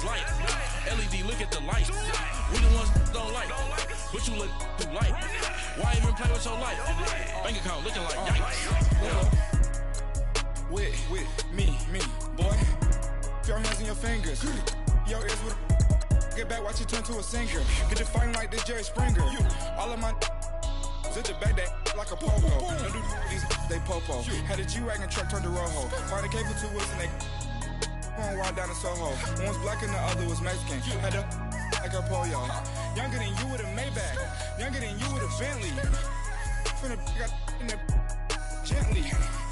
it's light. LED, look at the light. We the ones don't like, but you look too light. Why even play with your life? Bank account looking like yikes. With me, boy. Your hands and your fingers. Your ears with get back, watch you turn to a singer. Get to fighting like this Jerry Springer. All of my sit the back that like a pogo. Don't do these they popo. Had a G-Wagon truck turned to Rojo. Find a cable to us and they going wild down in Soho. One was black and the other was Mexican. Had a like a pollo. Younger than you with a Maybach. Younger than you with a Bentley. Finna got in the gently.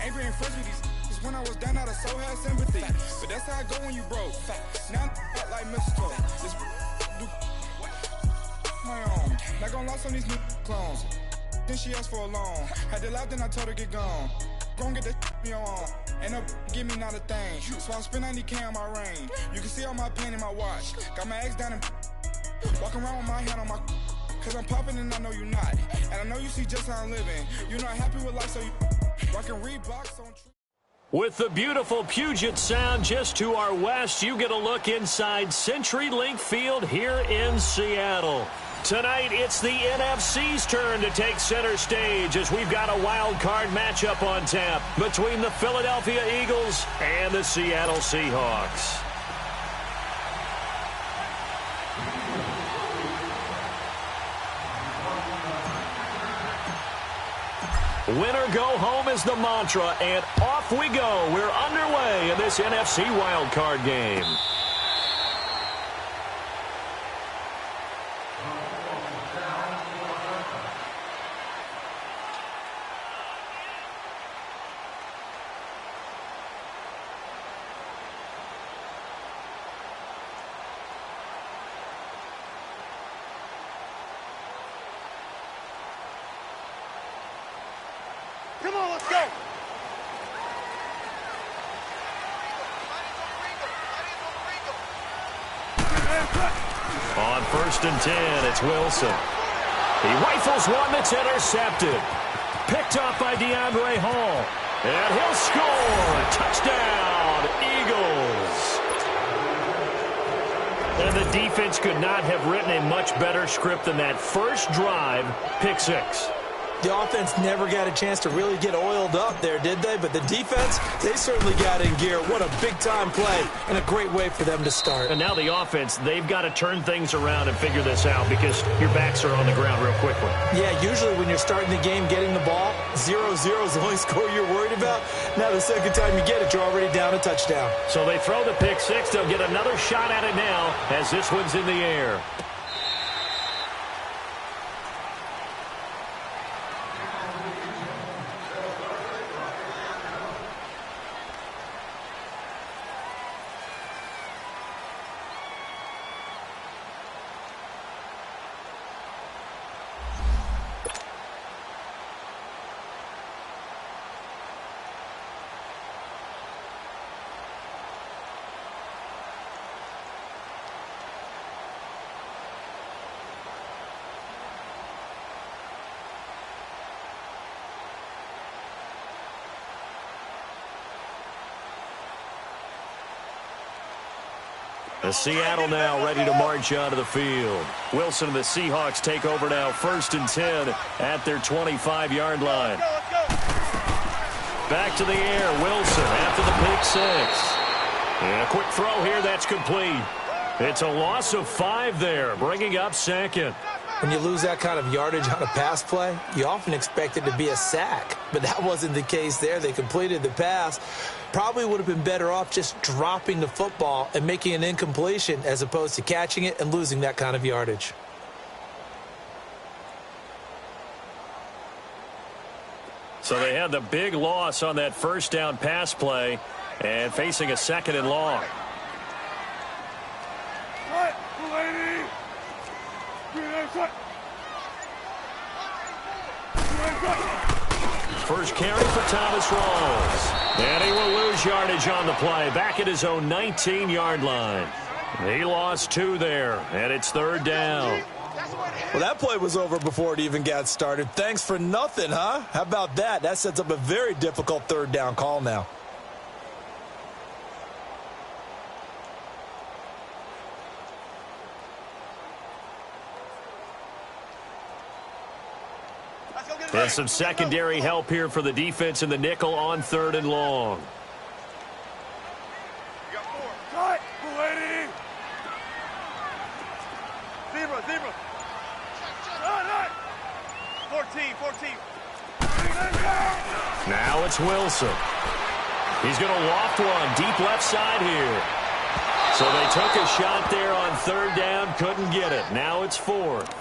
Ain't been friends with these. When I was down, I so had sympathy. But that's how I go when you broke. Now I'm out like mistletoe. This do my own. Not gonna lost on these new clones. Then she asked for a loan. Had to laugh, then I told her get gone. Gon' get that me on. Ain't no give me not a thing. So I spend 90K on my ring. You can see all my pain in my watch. Got my ex down and walking around with my hand on my. Cause I'm popping and I know you not. And I know you see just how I'm living. You're not happy with life, so you rockin' Reeboks on. With the beautiful Puget Sound just to our west, you get a look inside CenturyLink Field here in Seattle. Tonight, it's the NFC's turn to take center stage as we've got a wild card matchup on tap between the Philadelphia Eagles and the Seattle Seahawks. Winner go home is the mantra, and off we go. We're underway in this NFC wildcard game. Come on, let's go. On 1st and 10, it's Wilson. He rifles one that's intercepted. Picked off by DeAndre Hall. And he'll score. Touchdown, Eagles. And the defense could not have written a much better script than that first drive, pick six. The offense never got a chance to really get oiled up there, did they? But the defense, they certainly got in gear. What a big-time play and a great way for them to start. And now the offense, they've got to turn things around and figure this out because your backs are on the ground real quickly. Yeah, usually when you're starting the game getting the ball, 0-0 is the only score you're worried about. Now the second time you get it, you're already down a touchdown. So they throw the pick six. They'll get another shot at it now as this one's in the air. The Seattle now ready to march onto the field. Wilson and the Seahawks take over now 1st and 10 at their 25-yard line. Back to the air, Wilson after the pick six. And a quick throw here, that's complete. It's a loss of 5 there, bringing up second. When you lose that kind of yardage on a pass play, you often expect it to be a sack. But that wasn't the case there. They completed the pass. Probably would have been better off just dropping the football and making an incompletion as opposed to catching it and losing that kind of yardage. So they had the big loss on that first down pass play and facing a 2nd and long. First carry for Thomas Rawls. And he will lose yardage on the play. Back at his own 19-yard line. He lost 2 there, and it's 3rd down. Well, that play was over before it even got started. Thanks for nothing, huh? How about that? That sets up a very difficult 3rd down call now. And some secondary help here for the defense in the nickel on 3rd and long. Zebra. 14. Now it's Wilson. He's going to loft one deep left side here. So they took a shot there on 3rd down, couldn't get it. Now it's 4th.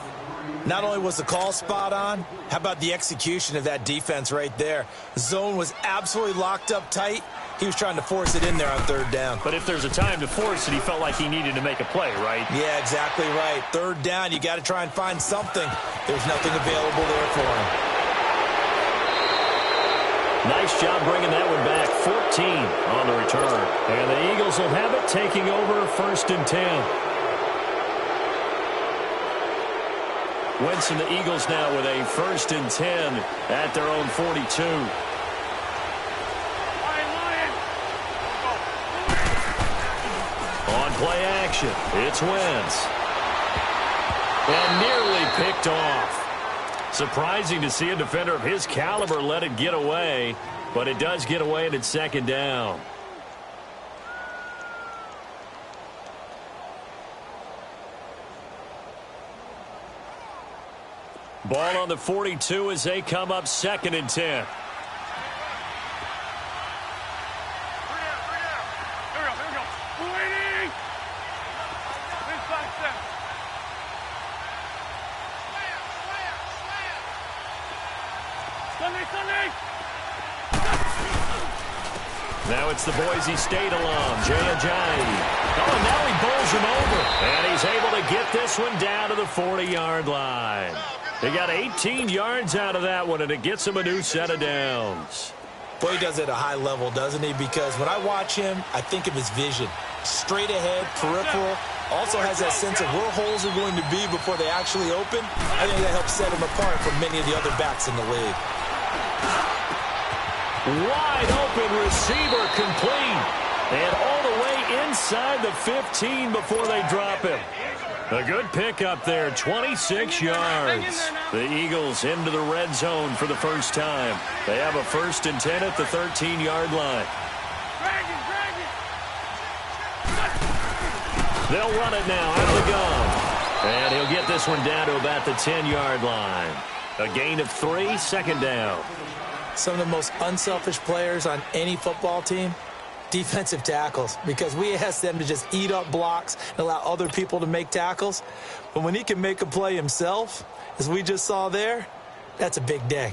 Not only was the call spot on, how about the execution of that defense right there? The zone was absolutely locked up tight. He was trying to force it in there on 3rd down. But if there's a time to force it, he felt like he needed to make a play, right? Yeah, exactly right. 3rd down, you got to try and find something. There's nothing available there for him. Nice job bringing that one back. 14 on the return. And the Eagles will have it, taking over 1st and 10. Wentz and the Eagles now with a 1st and 10 at their own 42. On play action, it's Wentz. And nearly picked off. Surprising to see a defender of his caliber let it get away, but it does get away and it's 2nd down. Ball on the 42 as they come up 2nd and 10. Now it's the Boise State alum, Jay Ajayi. Oh, and now he bowls him over. And he's able to get this one down to the 40-yard line. He got 18 yards out of that one, and it gets him a new set of downs. Boy, he does it at a high level, doesn't he? Because when I watch him, I think of his vision. Straight ahead, peripheral. Also has that sense of where holes are going to be before they actually open. I think that helps set him apart from many of the other backs in the league. Wide open receiver complete. And all the way inside the 15 before they drop him. A good pickup there, 26 yards. The Eagles into the red zone for the first time. They have a 1st and 10 at the 13-yard line. They'll run it now out of the gun. And he'll get this one down to about the 10-yard line. A gain of 3, 2nd down. Some of the most unselfish players on any football team, defensive tackles, because we ask them to just eat up blocks and allow other people to make tackles. But when he can make a play himself, as we just saw there, that's a big day.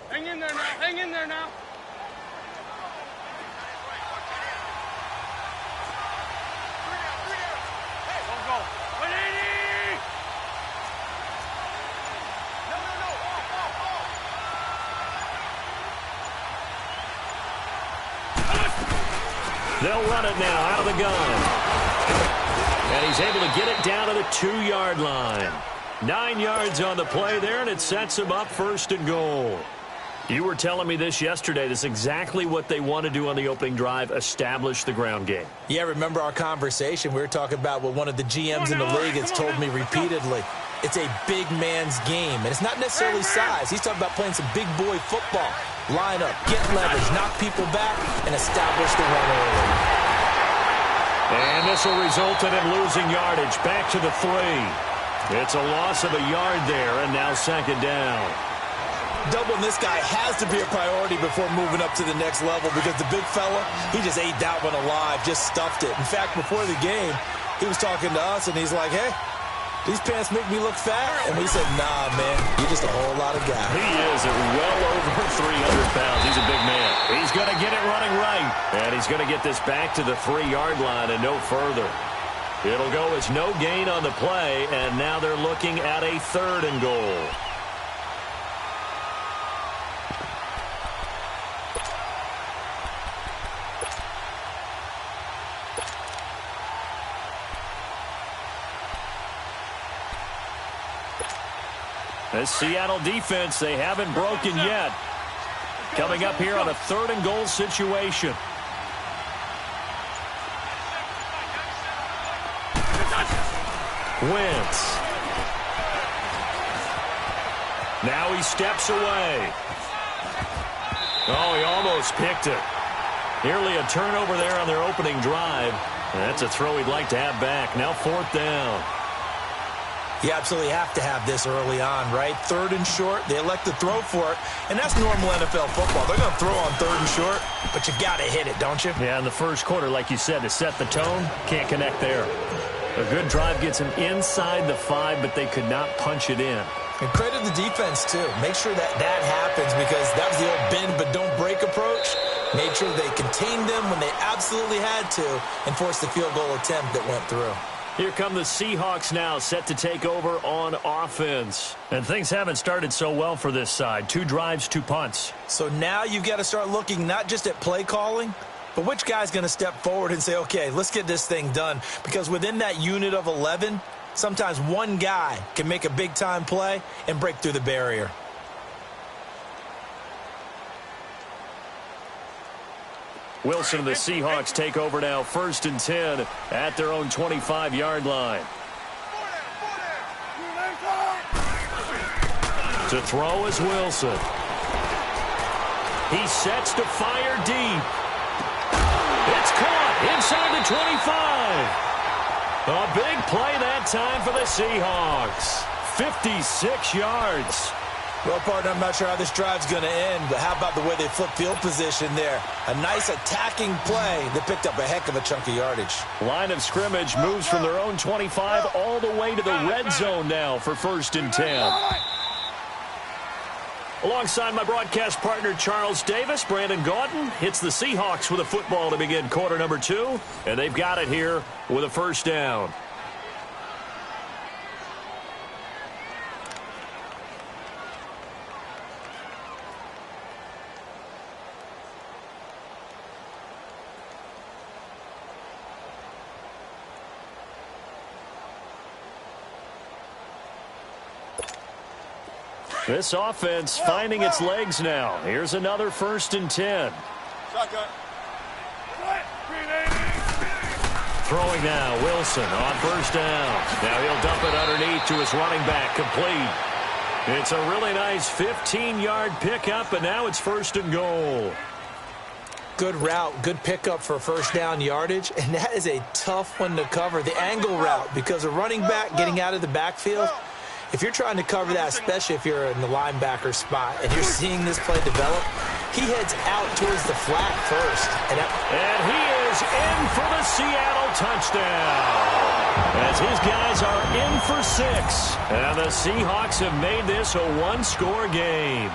Hang in there now. Hang in there now. They'll run it now out of the gun. And he's able to get it down to the 2-yard line. 9 yards on the play there, and it sets him up 1st and goal. You were telling me this yesterday. This is exactly what they want to do on the opening drive, establish the ground game. Yeah, remember our conversation? We were talking about what one of the GMs in the league has told me repeatedly. It's a big man's game, and it's not necessarily size. He's talking about playing some big boy football. Line up, get leverage, knock people back, and establish the run early. And this will result in him losing yardage back to the 3. It's a loss of a yard there, and now 2nd down. Doubling this guy has to be a priority before moving up to the next level, because the big fella, he just ate that one alive, just stuffed it. In fact, before the game, he was talking to us, and he's like, hey, these pants make me look fat. And we said, nah, man, you're just a whole lot of guy. He is at well over 300 pounds. He's a big man. He's going to get it running right. And he's going to get this back to the 3-yard line and no further. It'll go as no gain on the play, and now they're looking at a 3rd and goal. This Seattle defense, they haven't broken yet. Coming up here on a 3rd and goal situation. Wentz. Now he steps away. Oh, he almost picked it. Nearly a turnover there on their opening drive. That's a throw he'd like to have back. Now 4th down. You absolutely have to have this early on, right? 3rd and short, they elect to throw for it, and that's normal NFL football. They're going to throw on 3rd and short, but you got to hit it, don't you? Yeah, in the first quarter, like you said, to set the tone, can't connect there. A good drive gets them inside the 5, but they could not punch it in. And credit the defense, too. Make sure that happens, because that was the old bend but don't break approach. Made sure they contained them when they absolutely had to and forced the field goal attempt that went through. Here come the Seahawks now, set to take over on offense. And things haven't started so well for this side. 2 drives, 2 punts. So now you've got to start looking not just at play calling, but which guy's going to step forward and say, okay, let's get this thing done. Because within that unit of 11, sometimes one guy can make a big-time play and break through the barrier. Wilson and the Seahawks take over now, 1st and 10 at their own 25-yard line. To throw is Wilson. He sets to fire deep. It's caught inside the 25. A big play that time for the Seahawks. 56 yards. Well, partner, I'm not sure how this drive's going to end, but how about the way they flip field position there? A nice attacking play that picked up a heck of a chunk of yardage. Line of scrimmage moves from their own 25 all the way to the red zone now for 1st and 10. Alongside my broadcast partner, Charles Davis, Brandon Gaudin hits the Seahawks with a football to begin quarter number 2, and they've got it here with a 1st down. This offense finding its legs now. Here's another 1st and 10. Throwing now, Wilson on 1st down. Now he'll dump it underneath to his running back, complete. It's a really nice 15-yard pickup, and now it's 1st and goal. Good route, good pickup for 1st down yardage, and that is a tough one to cover. The angle route, because a running back getting out of the backfield, if you're trying to cover that, especially if you're in the linebacker spot and you're seeing this play develop, he heads out towards the flat first. And he is in for the Seattle touchdown. As his guys are in for 6. And the Seahawks have made this a 1-score game.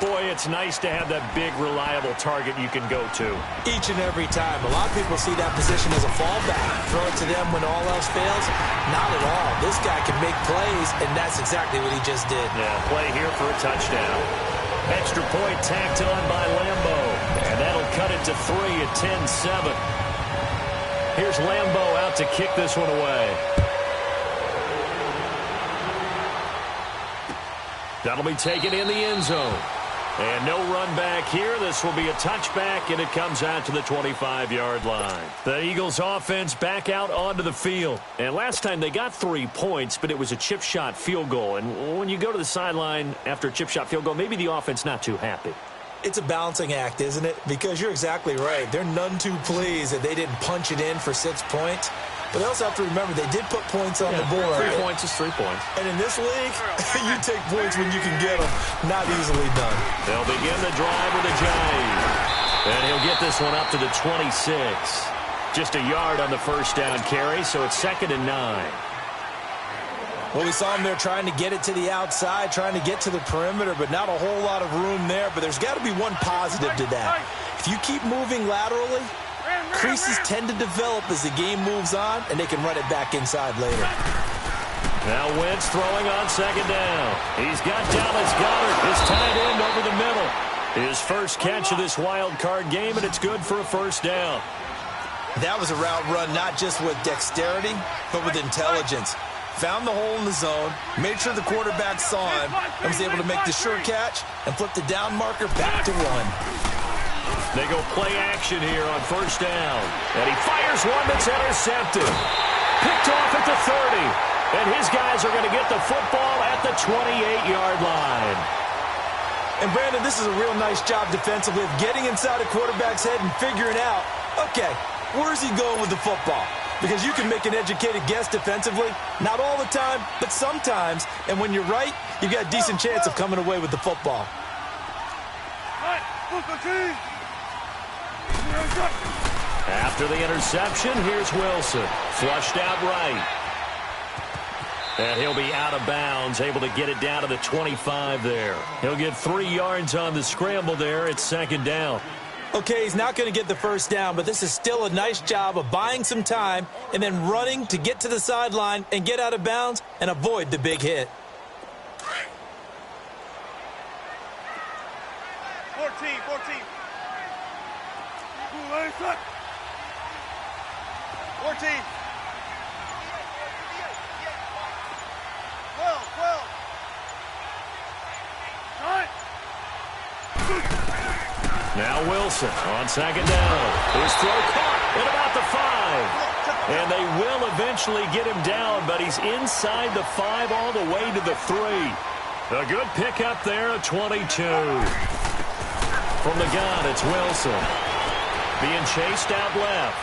Boy, it's nice to have that big, reliable target you can go to. Each and every time. A lot of people see that position as a fallback. Throw it to them when all else fails. Not at all. This guy can make plays, and that's exactly what he just did. Yeah, play here for a touchdown. Extra point tacked on by Lambo. And that'll cut it to 3 at 10-7. Here's Lambo out to kick this one away. That'll be taken in the end zone. And no run back here. This will be a touchback, and it comes out to the 25-yard line. The Eagles offense back out onto the field. And last time they got 3 points, but it was a chip shot field goal. And when you go to the sideline after a chip shot field goal, maybe the offense not too happy. It's a balancing act, isn't it? Because you're exactly right. They're none too pleased that they didn't punch it in for 6 points. But they also have to remember they did put points on the board. 3 points is 3 points. And in this league, you take points when you can get them. Not easily done. They'll begin the drive with a jive. And he'll get this one up to the 26. Just a yard on the 1st down carry, so it's 2nd and 9. Well, we saw him there trying to get it to the outside, trying to get to the perimeter, but not a whole lot of room there. But there's got to be one positive to that. If you keep moving laterally, creases tend to develop as the game moves on, and they can run it back inside later. Now Wentz throwing on 2nd down. He's got Dallas Goedert, his tight end, over the middle. His first catch of this wild card game, and it's good for a 1st down. That was a route run not just with dexterity, but with intelligence. Found the hole in the zone, made sure the quarterback saw him, and was able to make the sure catch and flip the down marker back to 1. They go play action here on 1st down. And he fires one that's intercepted. Picked off at the 30. And his guys are going to get the football at the 28-yard line. And, Brandon, this is a real nice job defensively of getting inside a quarterback's head and figuring out, okay, where's he going with the football? Because you can make an educated guess defensively, not all the time, but sometimes. And when you're right, you've got a decent chance of coming away with the football. After the interception, here's Wilson. Flushed out right. And he'll be out of bounds, able to get it down to the 25 there. He'll get 3 yards on the scramble there. It's second down. Okay, he's not going to get the first down, but this is still a nice job of buying some time and then running to get to the sideline and get out of bounds and avoid the big hit. 14. 14. 12. Now Wilson on second down. His throw caught at about the 5. And they will eventually get him down, but he's inside the 5 all the way to the 3. A good pickup there at 22. From the gun, it's Wilson. Being chased out left.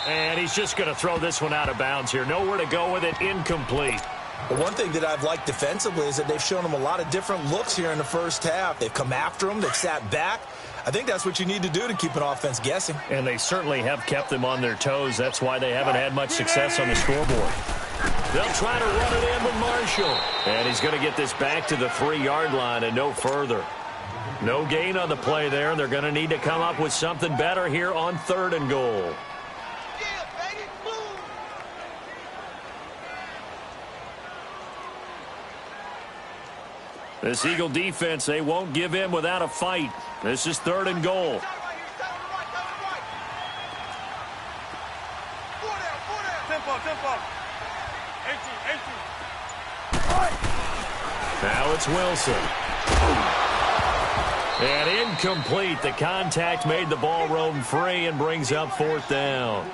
And he's just going to throw this one out of bounds here. Nowhere to go with it. Incomplete. But one thing that I've liked defensively is that they've shown him a lot of different looks here in the first half. They've come after him. They've sat back. I think that's what you need to do to keep an offense guessing. And they certainly have kept them on their toes. That's why they haven't had much success on the scoreboard. They'll try to run it in with Marshall. And he's going to get this back to the 3-yard line and no further. No gain on the play there. They're going to need to come up with something better here on 3rd and goal. This Eagle defense, they won't give in without a fight. This is 3rd and goal. Tempo. 18. Now it's Wilson. And incomplete. The contact made the ball roam free and brings up 4th down.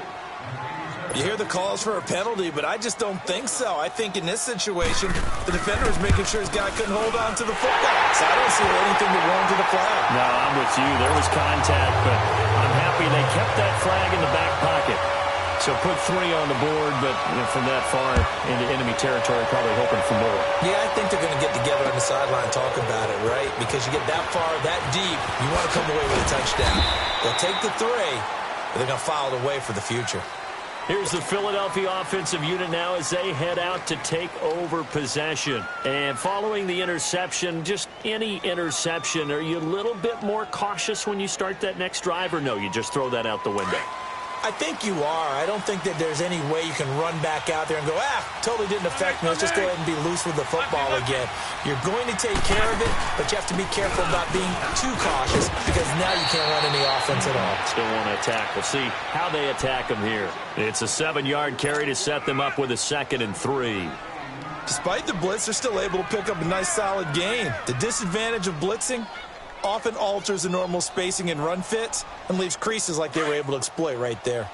You hear the calls for a penalty, but I just don't think so. I think in this situation, the defender is making sure his guy couldn't hold on to the football. So I don't see anything to warrant the flag. No, I'm with you. There was contact, but I'm happy they kept that flag in the back pocket. So put 3 on the board, but from that far into enemy territory, probably hoping for more. Yeah, I think they're going to get together on the sideline and talk about it, right? Because you get that far, that deep, you want to come away with a touchdown. They'll take the 3, but they're going to file it away for the future. Here's the Philadelphia offensive unit now as they head out to take over possession. And following the interception, just any interception, are you a little bit more cautious when you start that next drive, or no, you just throw that out the window? I think you are. I don't think that there's any way you can run back out there and go, totally didn't affect me. Let's just go ahead and be loose with the football again. You're going to take care of it, but you have to be careful about being too cautious because now you can't run any offense at all. Still want to attack. We'll see how they attack them here. It's a 7-yard carry to set them up with a 2nd and 3. Despite the blitz, they're still able to pick up a nice solid gain. The disadvantage of blitzing often alters the normal spacing and run fits and leaves creases like they were able to exploit right there.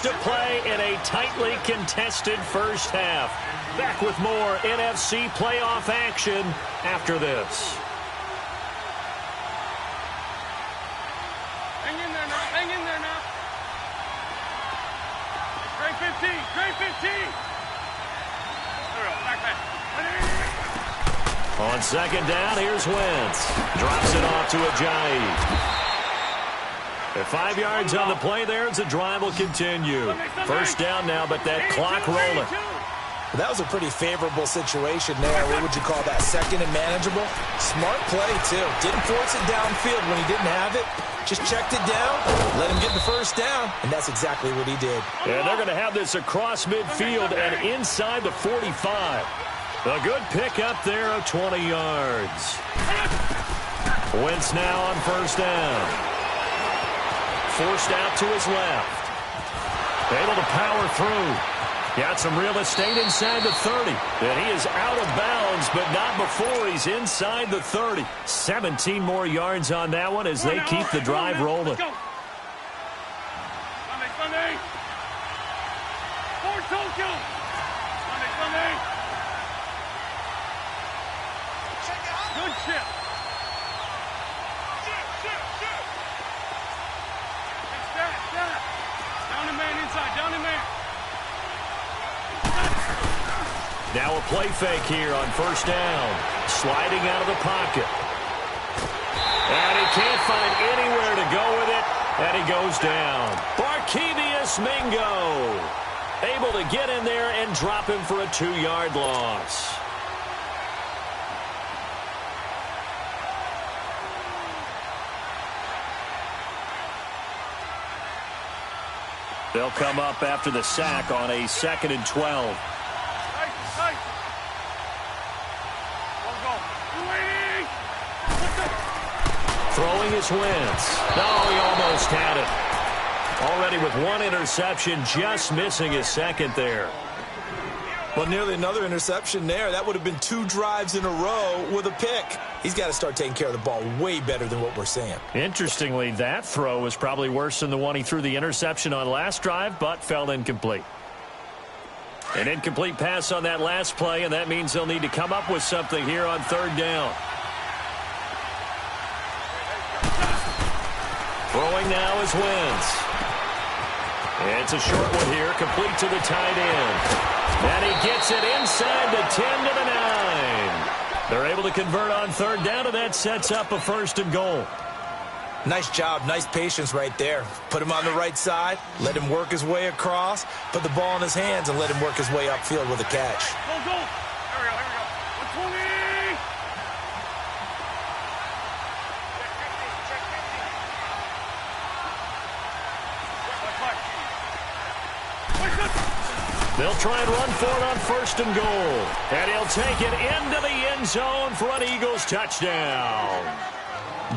To play in a tightly contested first half. Back with more NFC playoff action after this. Hang in there now. Grade 15. On second down, here's Wentz. Drops it off to Ajayi. 5 yards on the play there as the drive will continue. First down now, but that clock rolling. That was a pretty favorable situation there. What would you call that? 2nd and manageable? Smart play, too. Didn't force it downfield when he didn't have it. Just checked it down, let him get the first down, and that's exactly what he did. And they're going to have this across midfield and inside the 45. A good pickup there of 20 yards. Wentz now on first down. Forced out to his left. Able to power through. Got some real estate inside the 30. And he is out of bounds, but not before he's inside the 30. 17 more yards on that one as they keep the drive rolling. Sunday. For Tokyo. Sunday. Good chip. Stat. Down the man inside. Down the man. Now a play fake here on first down. Sliding out of the pocket. And he can't find anywhere to go with it. And he goes down. Barkevious Mingo able to get in there and drop him for a 2-yard loss. They'll come up after the sack on a 2nd and 12. Throwing his Wentz. No, he almost had it. Already with one interception, just missing his second there. Well, nearly another interception there. That would have been 2 drives in a row with a pick. He's got to start taking care of the ball way better than what we're seeing. Interestingly, that throw was probably worse than the one he threw the interception on last drive, but fell incomplete. An incomplete pass on that last play, and that means they'll need to come up with something here on 3rd down. Throwing now is Wentz. It's a short one here, complete to the tight end. And he gets it inside the 10 to the 9. They're able to convert on 3rd down, and that sets up a 1st and goal. Nice job, nice patience right there. Put him on the right side, let him work his way across, put the ball in his hands, and let him work his way upfield with a catch. Go. Here we go. 120. They'll try and run for it on 1st and goal. And he'll take it into the end zone for an Eagles touchdown.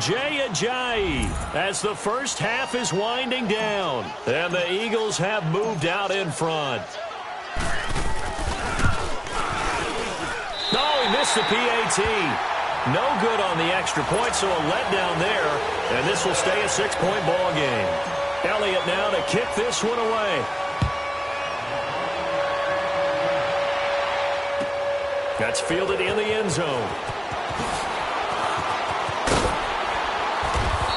Jay Ajayi as the first half is winding down. And the Eagles have moved out in front. No, he missed the PAT. No good on the extra point, so a letdown there. And this will stay a 6-point ball game. Elliott now to kick this one away. That's fielded in the end zone.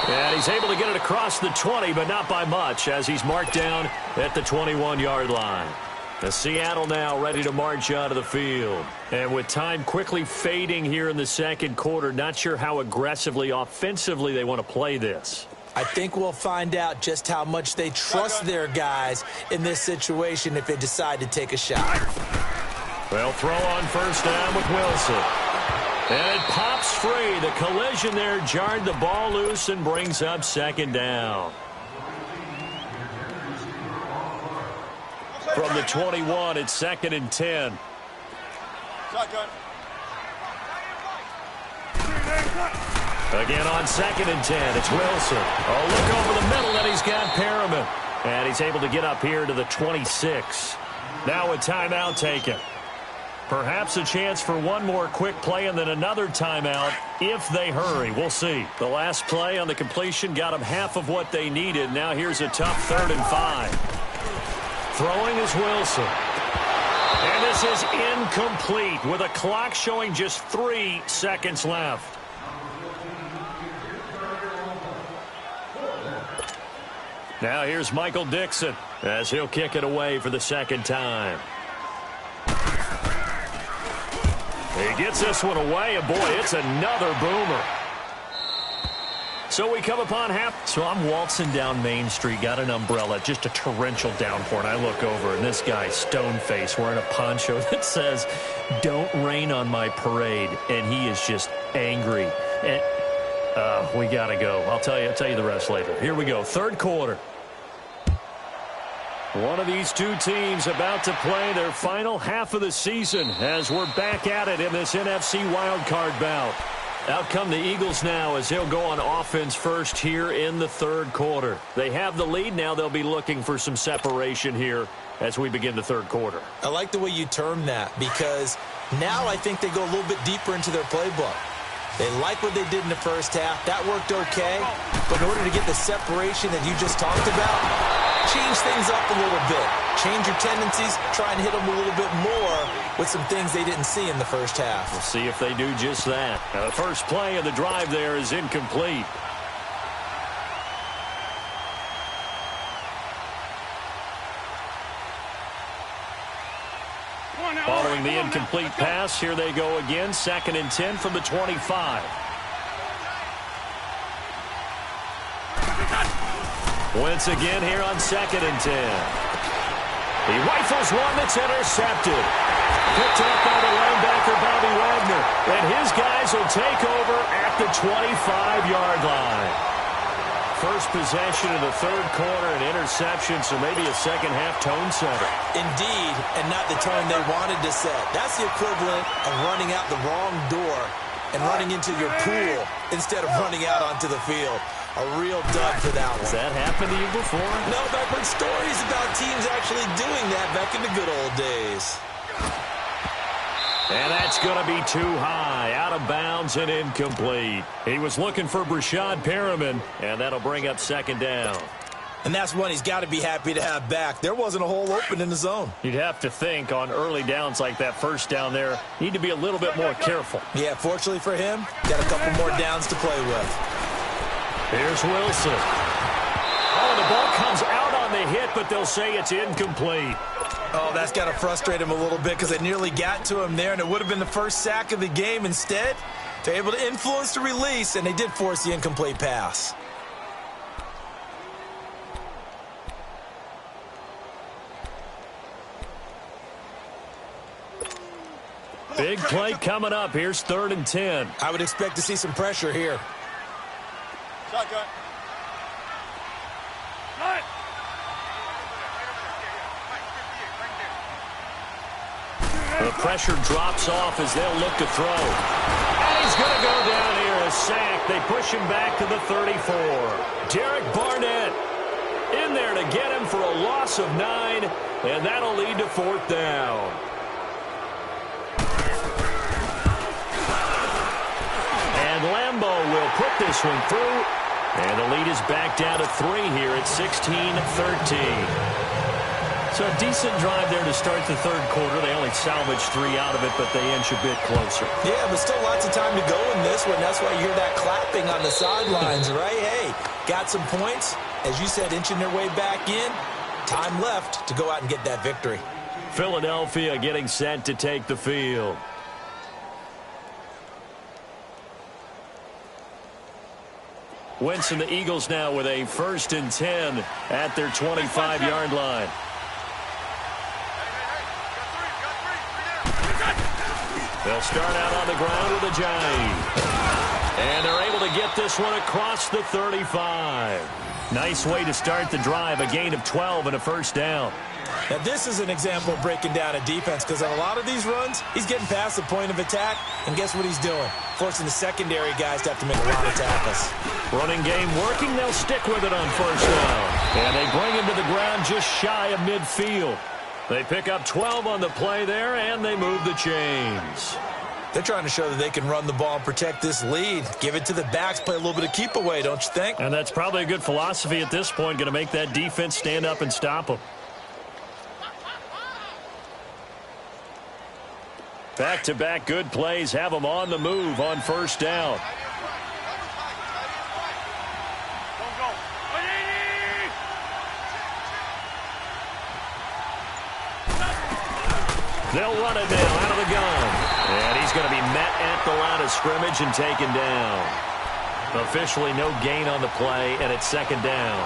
And he's able to get it across the 20, but not by much, as he's marked down at the 21-yard line. The Seattle now ready to march out of the field. And with time quickly fading here in the 2nd quarter, not sure how aggressively, offensively they want to play this. I think we'll find out just how much they trust their guys in this situation if they decide to take a shot. They'll throw on 1st down with Wilson. And it pops free. The collision there jarred the ball loose and brings up 2nd down. From the 21, it's 2nd and 10. Again on 2nd and 10, it's Wilson. Oh, look over the middle, and he's got Perriman. And he's able to get up here to the 26. Now a timeout taken. Perhaps a chance for one more quick play and then another timeout if they hurry. We'll see. The last play on the completion got them half of what they needed. Now here's a tough 3rd and 5. Throwing is Wilson. And this is incomplete with a clock showing just 3 seconds left. Now here's Michael Dixon as he'll kick it away for the 2nd time. He gets this one away, and boy, it's another boomer. So we come upon half. So I'm waltzing down Main Street, got an umbrella, just a torrential downpour, and I look over, and this guy, stone-faced, wearing a poncho that says, "Don't rain on my parade," and he is just angry. And, we got to go. I'll tell you the rest later. Here we go, 3rd quarter. One of these two teams about to play their final half of the season as we're back at it in this NFC wildcard bout. Out come the Eagles now as they'll go on offense first here in the 3rd quarter. They have the lead. Now they'll be looking for some separation here as we begin the third quarter. I like the way you term that, because now I think they go a little bit deeper into their playbook. They like what they did in the first half. That worked okay. But in order to get the separation that you just talked about, change things up a little bit. Change your tendencies. Try and hit them a little bit more with some things they didn't see in the first half. We'll see if they do just that. Now, the first play of the drive there is incomplete. Following the incomplete pass, here they go again. 2nd and 10 from the 25. Wentz again here on 2nd and 10. He rifles one that's intercepted. Picked up by the linebacker, Bobby Wagner. And his guys will take over at the 25-yard line. First possession of the third quarter, an interception, so maybe a second-half tone setter. Indeed, and not the tone they wanted to set. That's the equivalent of running out the wrong door and running into your pool instead of running out onto the field. A real dud for that one. Has that happened to you before? No, but I've heard stories about teams actually doing that back in the good old days. And that's going to be too high, out of bounds and incomplete. He was looking for Brashad Perriman, and that'll bring up 2nd down. And that's one he's got to be happy to have back. There wasn't a hole open in the zone. You'd have to think on early downs like that first down there, need to be a little bit more careful. Yeah, fortunately for him, got a couple more downs to play with. Here's Wilson. Oh, the ball comes out on the hit, but they'll say it's incomplete. Oh, that's got to frustrate him a little bit because they nearly got to him there, and it would have been the first sack of the game. Instead, they're able to influence the release, and they did force the incomplete pass. Big play coming up. Here's 3rd and 10. I would expect to see some pressure here. Shotgun. The pressure drops off as they'll look to throw. And he's going to go down here, a sack. They push him back to the 34. Derek Barnett in there to get him for a loss of 9, and that'll lead to 4th down. And Lambeau will put this one through, and the lead is back down to 3 here at 16-13. So a decent drive there to start the third quarter. They only salvaged 3 out of it, but they inch a bit closer. Yeah, but still lots of time to go in this one. That's why you hear that clapping on the sidelines, right? Hey, got some points. As you said, inching their way back in. Time left to go out and get that victory. Philadelphia getting set to take the field. Wentz and the Eagles now with a 1st and 10 at their 25-yard line. They'll start out on the ground with a jive. And they're able to get this one across the 35. Nice way to start the drive, a gain of 12 and a 1st down. Now, this is an example of breaking down a defense, because on a lot of these runs, he's getting past the point of attack, and guess what he's doing? Forcing the secondary guys to have to make a lot of tackles. Running game working, they'll stick with it on 1st down. And they bring him to the ground just shy of midfield. They pick up 12 on the play there, and they move the chains. They're trying to show that they can run the ball and protect this lead. Give it to the backs, play a little bit of keep away, don't you think? And that's probably a good philosophy at this point, going to make that defense stand up and stop them. Back-to-back good plays have them on the move on 1st down. They'll run it now out of the gun. And he's going to be met at the line of scrimmage and taken down. Officially no gain on the play, and it's 2nd down.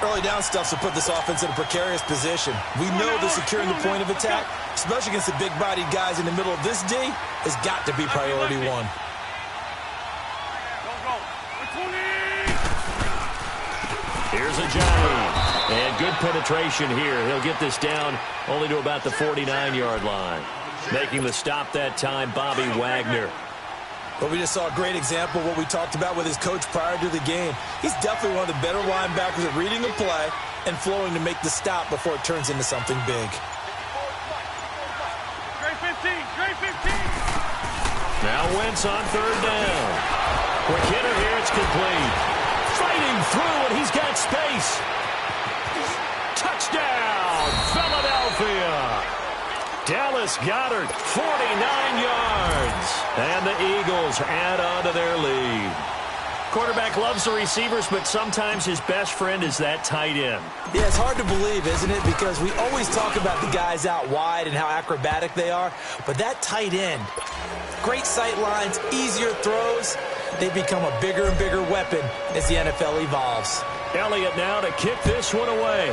Early down stuff to put this offense in a precarious position. We know that securing the point of attack, especially against the big-bodied guys in the middle of this D, has got to be priority 1. Here's a Johnny. And good penetration here. He'll get this down only to about the 49-yard line. Making the stop that time, Bobby Wagner. But we just saw a great example of what we talked about with his coach prior to the game. He's definitely one of the better linebackers at reading the play and flowing to make the stop before it turns into something big. Great 15, great 15. Now Wentz on third down. Quick hitter here, it's complete. Fighting through, and he's got space. Touchdown, Philadelphia. Dallas Goedert, 49 yards. And the Eagles add on to their lead. Quarterback loves the receivers, but sometimes his best friend is that tight end. Yeah, it's hard to believe, isn't it? Because we always talk about the guys out wide and how acrobatic they are. But that tight end, great sight lines, easier throws, they become a bigger and bigger weapon as the NFL evolves. Elliott now to kick this one away.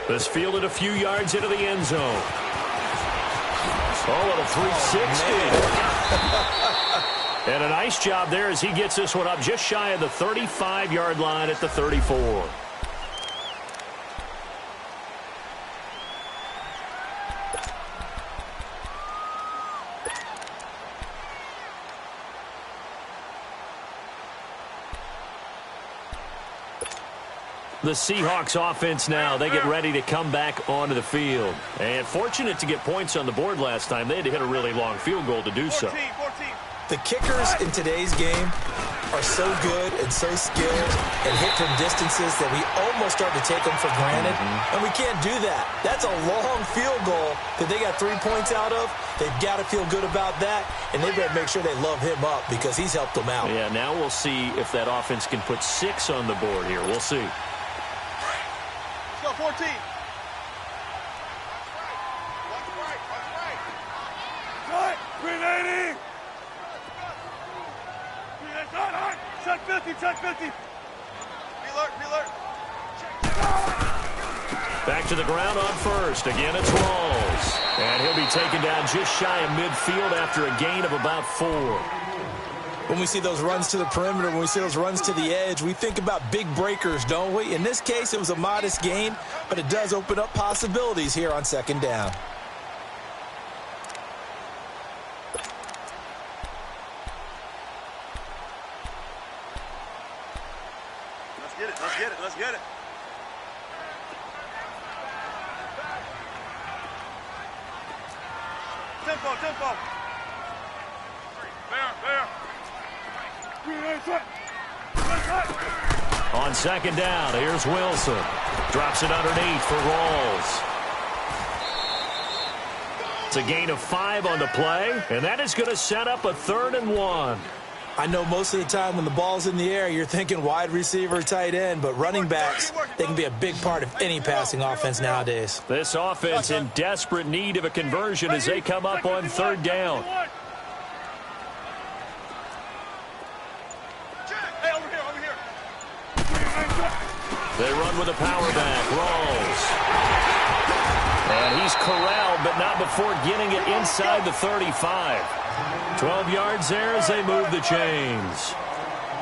This fielded a few yards into the end zone. Oh, little 360. And a nice job there as he gets this one up just shy of the 35-yard line at the 34. The Seahawks offense now, they get ready to come back onto the field. And fortunate to get points on the board last time. They had to hit a really long field goal to do so. 14. The kickers in today's game are so good and so skilled and hit from distances that we almost start to take them for granted. And we can't do that. That's a long field goal that they got 3 points out of. They've got to feel good about that, and they better make sure they love him up because he's helped them out. Yeah, now we'll see if that offense can put 6 on the board here. We'll see. Let's go, 14. Right, 380. Check 50, check 50. Be alert, be alert. Back to the ground on first. Again, it's Rawls. And he'll be taken down just shy of midfield after a gain of about 4. When we see those runs to the perimeter, when we see those runs to the edge, we think about big breakers, don't we? In this case, it was a modest gain, but it does open up possibilities here on second down. Let's get it. Tempo. There. On second down, here's Wilson. Drops it underneath for Rawls. It's a gain of 5 on the play, and that is going to set up a 3rd and 1. I know most of the time when the ball's in the air, you're thinking wide receiver, tight end, but running backs, they can be a big part of any passing offense nowadays. This offense in desperate need of a conversion as they come up on 3rd down. Hey, over here. They run with a power back. Rawls. And he's corralled, but not before getting it inside the 35. 12 yards there as they move the chains.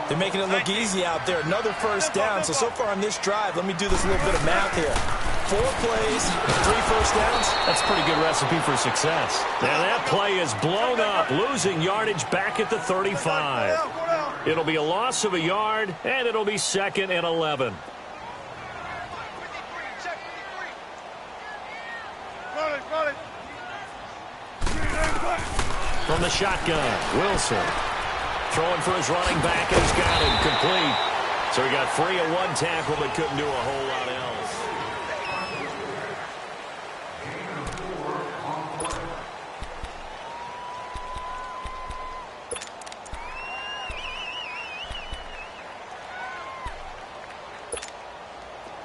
They're making it look easy out there. Another first down. So far on this drive, let me do this little bit of math here. 4 plays, 3 first downs. That's a pretty good recipe for success. Now that play is blown up, losing yardage back at the 35. It'll be a loss of a yard, and it'll be 2nd and 11. Run it. From the shotgun, Wilson. Throwing for his running back, and he's got him complete. So he got free of 1 tackle, but couldn't do a whole lot else.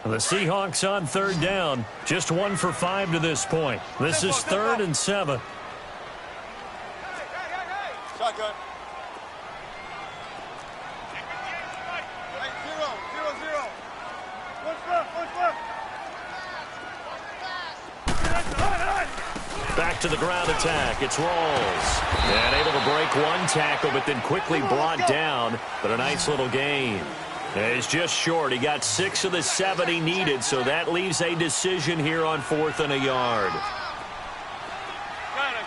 The Seahawks on 3rd down. Just 1 for 5 to this point. This is 3rd and 7. Shotgun. Hey, 0. What's left? Back to the ground attack. It's Rawls. And able to break 1 tackle, but then quickly brought down. But a nice little gain. And he's just short. He got 6 of the 7 he needed, so that leaves a decision here on 4th and a yard. Got it.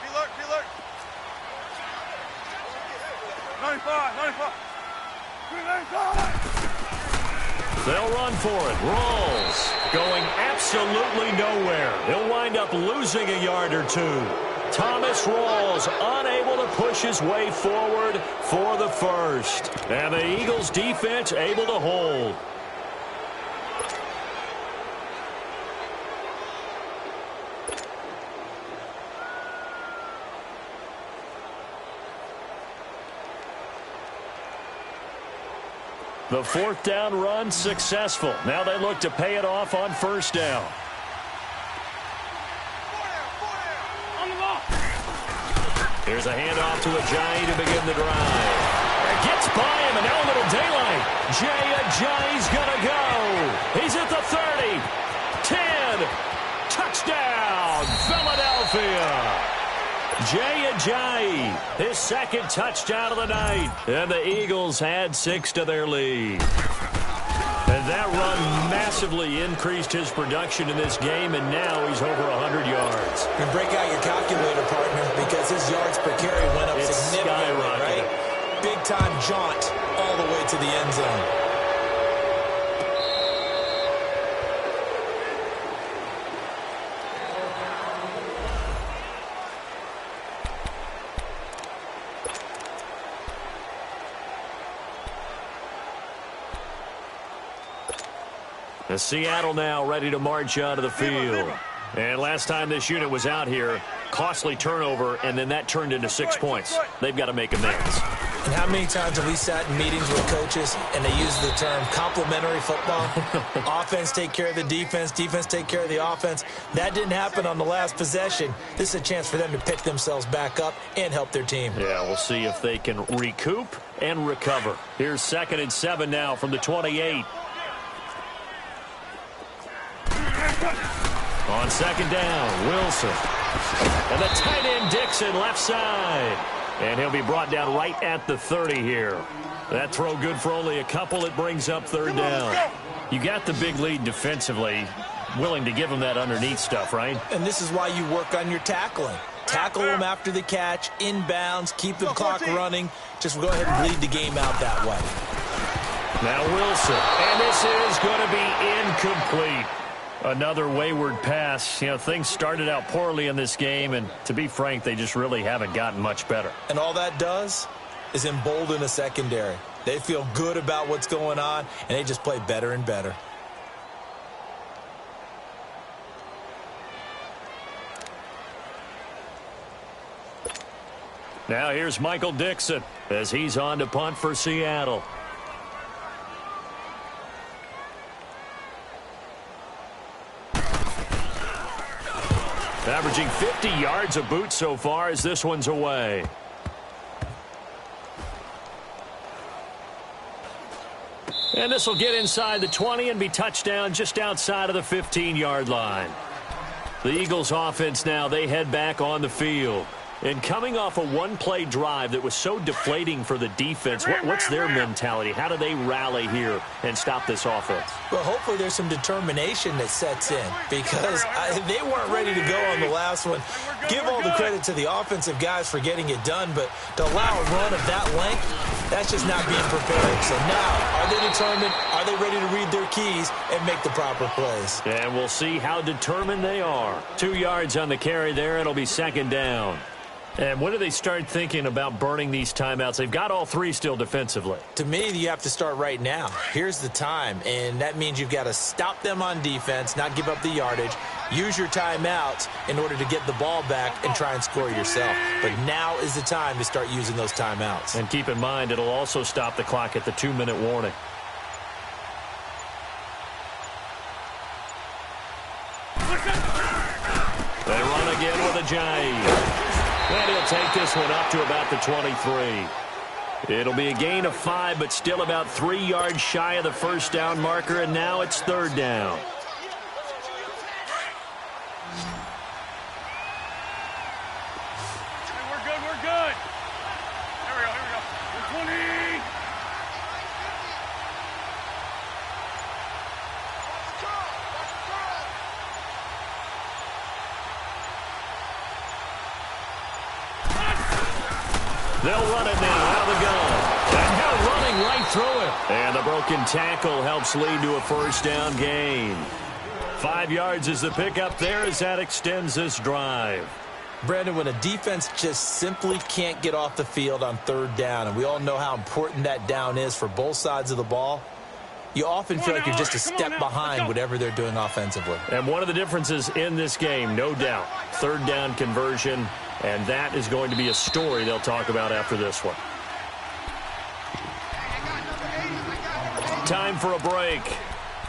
Be alert. 95. 95. They'll run for it. Rolls. Going absolutely nowhere. He'll wind up losing a yard or two. Thomas Rawls unable to push his way forward for the first. And the Eagles defense able to hold. The fourth down run successful. Now they look to pay it off on first down. Here's a handoff to Ajayi to begin the drive. Gets by him, and now a little daylight. Jay Ajayi's going to go. He's at the 30. 10. Touchdown, Philadelphia. Jay Ajayi, his second touchdown of the night. And the Eagles add 6 to their lead. And that run massively increased his production in this game, and now he's over 100 yards. And break out your calculator, partner, because his yards per carry went up significantly, right? Big-time jaunt all the way to the end zone. Seattle now ready to march out of the field. And last time this unit was out here, costly turnover, and then that turned into 6 points. They've got to make amends. And how many times have we sat in meetings with coaches and they use the term complementary football? Offense take care of the defense, defense take care of the offense. That didn't happen on the last possession. This is a chance for them to pick themselves back up and help their team. Yeah, we'll see if they can recoup and recover. Here's 2nd and 7 now from the 28. On 2nd down, Wilson. And the tight end Dixon left side. And he'll be brought down right at the 30 here. That throw good for only a couple. It brings up 3rd down. You got the big lead defensively. Willing to give them that underneath stuff, right? And this is why you work on your tackling. Tackle them after the catch, inbounds, keep the clock running. Just go ahead and bleed the game out that way. Now Wilson. And this is going to be incomplete. Another wayward pass. You know, things started out poorly in this game, and to be frank, they just really haven't gotten much better. And all that does is embolden a secondary. They feel good about what's going on, and they just play better and better. Now here's Michael Dixon as he's on to punt for Seattle. Averaging 50 yards a boot so far as this one's away. And this will get inside the 20 and be touchdown just outside of the 15-yard line. The Eagles offense now, they head back on the field. And coming off a one-play drive that was so deflating for the defense, what's their mentality? How do they rally here and stop this offense? Well, hopefully there's some determination that sets in because they weren't ready to go on the last one. Give all the credit to the offensive guys for getting it done, but to allow a run of that length, that's just not being prepared. So now, are they determined? Are they ready to read their keys and make the proper plays? And we'll see how determined they are. 2 yards on the carry there. It'll be 2nd down. And when do they start thinking about burning these timeouts? They've got all 3 still defensively. To me, you have to start right now. Here's the time, and that means you've got to stop them on defense, not give up the yardage, use your timeouts in order to get the ball back and try and score yourself. But now is the time to start using those timeouts. And keep in mind, it'll also stop the clock at the 2-minute warning. They run again with Ajayi. And he'll take this one up to about the 23. It'll be a gain of 5, but still about 3 yards shy of the first down marker, and now it's 3rd down. We're good. Here we go. 20. They'll run it now out of the gun. And the broken tackle helps lead to a first down gain. 5 yards is the pickup there as that extends this drive. Brandon, when a defense just simply can't get off the field on third down, and we all know how important that down is for both sides of the ball, you often feel like you're just a step behind whatever they're doing offensively. And one of the differences in this game, no doubt, third down conversion, and that is going to be a story they'll talk about after this one. Time for a break.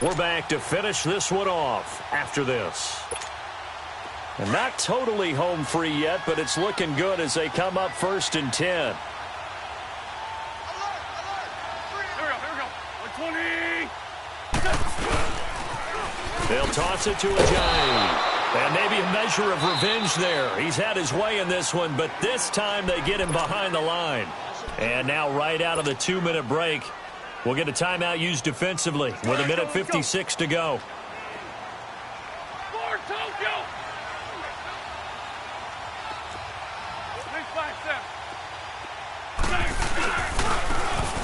We're back to finish this one off after this. And not totally home free yet, but it's looking good as they come up 1st and 10. Here we go. 120. They'll toss it to Ajayi. And maybe a measure of revenge there. He's had his way in this one, but this time they get him behind the line. And now right out of the 2-minute break, we'll get a timeout used defensively with 1:56 to go.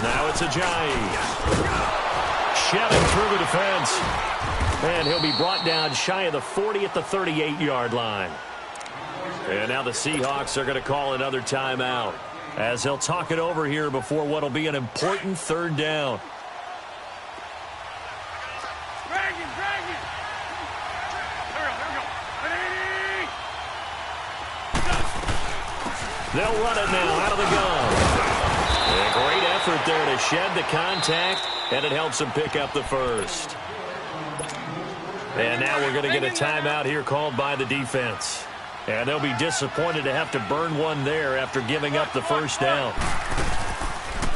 Now it's Ajayi. Shoving through the defense. And he'll be brought down shy of the 40 at the 38-yard line. And now the Seahawks are going to call another timeout as they'll talk it over here before what will be an important third down. They'll run it now out of the gun. A great effort there to shed the contact, and it helps them pick up the first. And now we're going to get a timeout here called by the defense. And they'll be disappointed to have to burn one there after giving up the first down.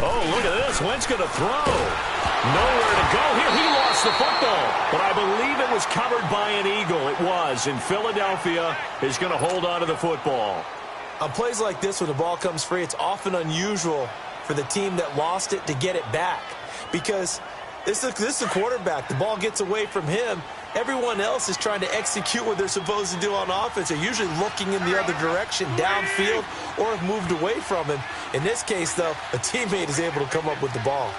Oh, look at this. Wentz going to throw. Nowhere to go here. He lost the football. But I believe it was covered by an Eagle. It was. And Philadelphia is going to hold on to the football. On plays like this, when the ball comes free, it's often unusual for the team that lost it to get it back. Because this is the quarterback. The ball gets away from him. Everyone else is trying to execute what they're supposed to do on offense. They're usually looking in the other direction, downfield, or have moved away from him. In this case, though, a teammate is able to come up with the ball.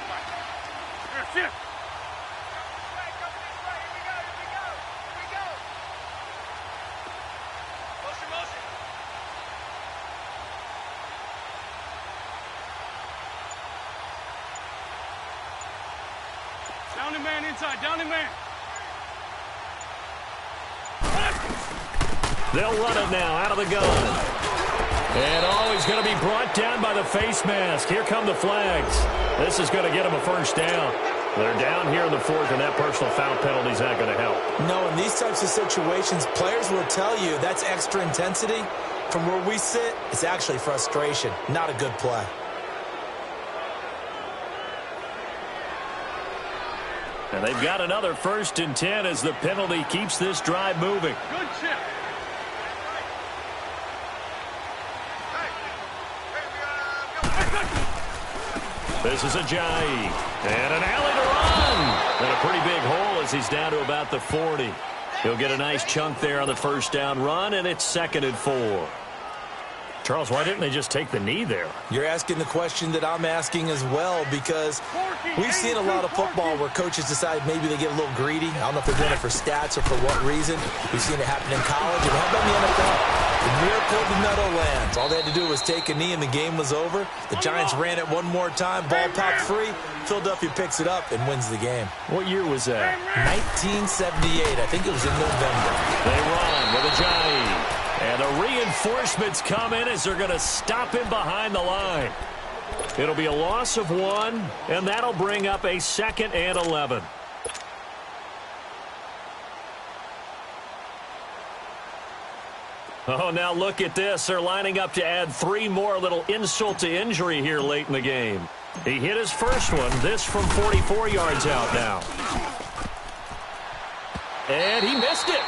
Downing man inside, downing man. They'll run it now out of the gun. And he's going to be brought down by the face mask. Here come the flags. This is going to get him a first down. They're down here in the 4th, and that personal foul penalty is not going to help. No, in these types of situations, players will tell you that's extra intensity. From where we sit, it's actually frustration, not a good play. And they've got another 1st and 10 as the penalty keeps this drive moving. Good chip. This is Ajayi. And an alley to run. And a pretty big hole as he's down to about the 40. He'll get a nice chunk there on the first down run, and it's 2nd and 4. Charles, why didn't they just take the knee there? You're asking the question that I'm asking as well, because we've seen a lot of football where coaches decide maybe they get a little greedy. I don't know if they're doing it for stats or for what reason. We've seen it happen in college. And how about in the NFL? The miracle of the Meadowlands. All they had to do was take a knee and the game was over. The Giants ran it one more time. Ball popped free. Philadelphia picks it up and wins the game. What year was that? 1978. I think it was in November. They run with Ajayi. And the reinforcements come in as they're going to stop him behind the line. It'll be a loss of 1, and that'll bring up a 2nd and 11. Oh, now look at this. They're lining up to add 3 more, a little insult to injury here late in the game. He hit his first one, this from 44 yards out now. And he missed it.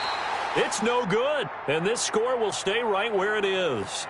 It's no good, and this score will stay right where it is.